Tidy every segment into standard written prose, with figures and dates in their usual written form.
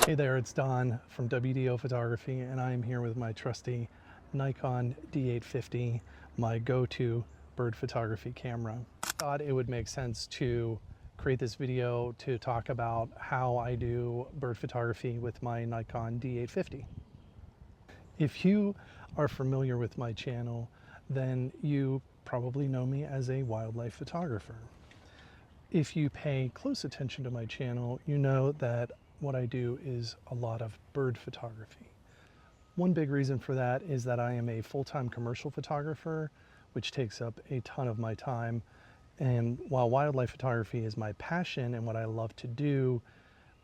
Hey there, it's Don from WDO Photography, and I am here with my trusty Nikon D850, my go-to bird photography camera. I thought it would make sense to create this video to talk about how I do bird photography with my Nikon D850. If you are familiar with my channel, then you probably know me as a wildlife photographer. If you pay close attention to my channel, you know that what I do is a lot of bird photography. One big reason for that is that I am a full-time commercial photographer, which takes up a ton of my time. And while wildlife photography is my passion and what I love to do,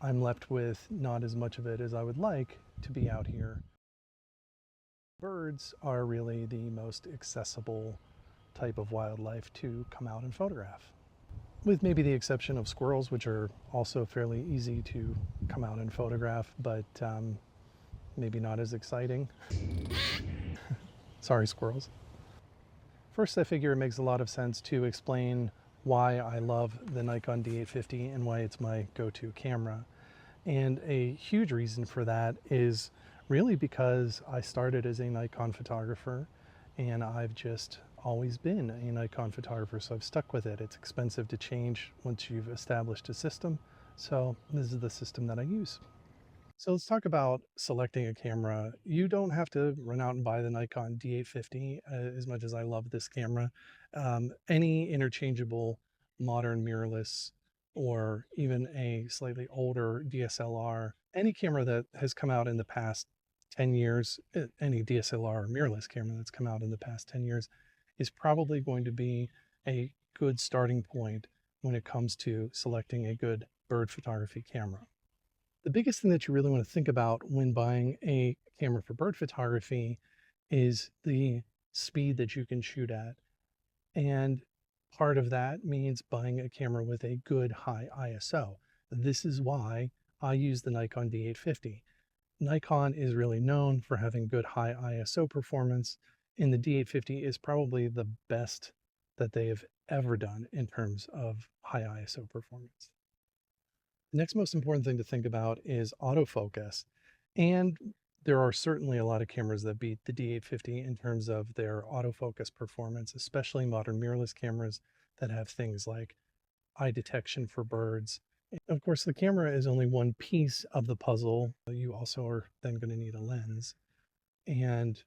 I'm left with not as much of it as I would like to be out here. Birds are really the most accessible type of wildlife to come out and photograph, with maybe the exception of squirrels, which are also fairly easy to come out and photograph, but maybe not as exciting. Sorry, squirrels. First, I figure it makes a lot of sense to explain why I love the Nikon D850 and why it's my go-to camera. And a huge reason for that is really because I started as a Nikon photographer, and I've just always been a Nikon photographer, so I've stuck with it. It's expensive to change once you've established a system, so this is the system that I use. So let's talk about selecting a camera. You don't have to run out and buy the Nikon D850 as much as I love this camera. Any interchangeable modern mirrorless or even a slightly older DSLR, any camera that has come out in the past 10 years, any DSLR or mirrorless camera that's come out in the past 10 years is probably going to be a good starting point when it comes to selecting a good bird photography camera. The biggest thing that you really want to think about when buying a camera for bird photography is the speed that you can shoot at. And part of that means buying a camera with a good high ISO. This is why I use the Nikon D850. Nikon is really known for having good high ISO performance, and the D850 is probably the best that they have ever done in terms of high ISO performance. The next most important thing to think about is autofocus. And there are certainly a lot of cameras that beat the D850 in terms of their autofocus performance, especially modern mirrorless cameras that have things like eye detection for birds. And of course, the camera is only one piece of the puzzle. You also are then going to need a lens. And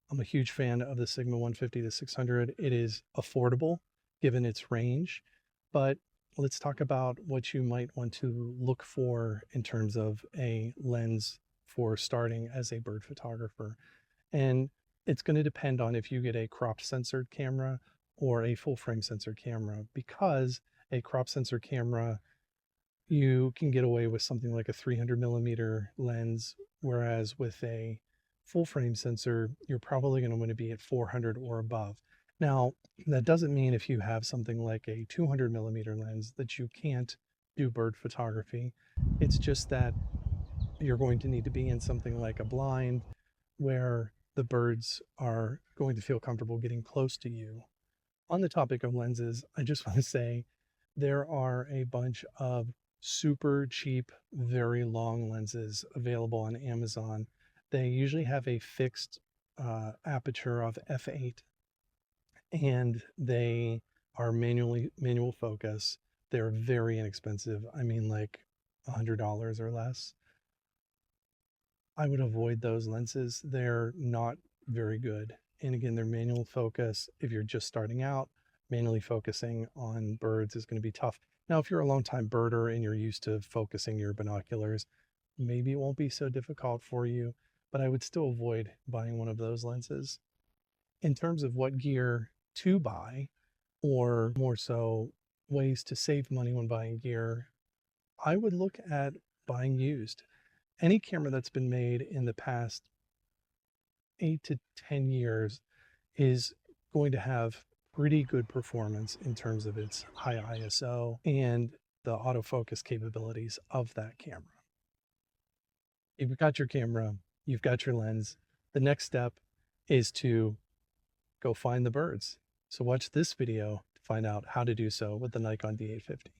I'm a huge fan of the Sigma 150 to 600. It is affordable given its range, but let's talk about what you might want to look for in terms of a lens for starting as a bird photographer. And it's going to depend on if you get a crop censored camera or a full frame censored camera, because a crop sensor camera, you can get away with something like a 300 millimeter lens, whereas with a full frame sensor, you're probably going to want to be at 400 or above. Now, that doesn't mean if you have something like a 200 millimeter lens that you can't do bird photography. It's just that you're going to need to be in something like a blind where the birds are going to feel comfortable getting close to you. On the topic of lenses, I just want to say there are a bunch of super cheap, very long lenses available on Amazon. They usually have a fixed aperture of f8, and they are manual focus. They're very inexpensive. I mean, like $100 or less. I would avoid those lenses. They're not very good. And again, they're manual focus. If you're just starting out, manually focusing on birds is going to be tough. Now, if you're a long-time birder and you're used to focusing your binoculars, maybe it won't be so difficult for you, but I would still avoid buying one of those lenses. In terms of what gear to buy, or more so ways to save money when buying gear, I would look at buying used. Any camera that's been made in the past 8 to 10 years is going to have pretty good performance in terms of its high ISO and the autofocus capabilities of that camera. You've got your camera, you've got your lens. The next step is to go find the birds. So watch this video to find out how to do so with the Nikon D850.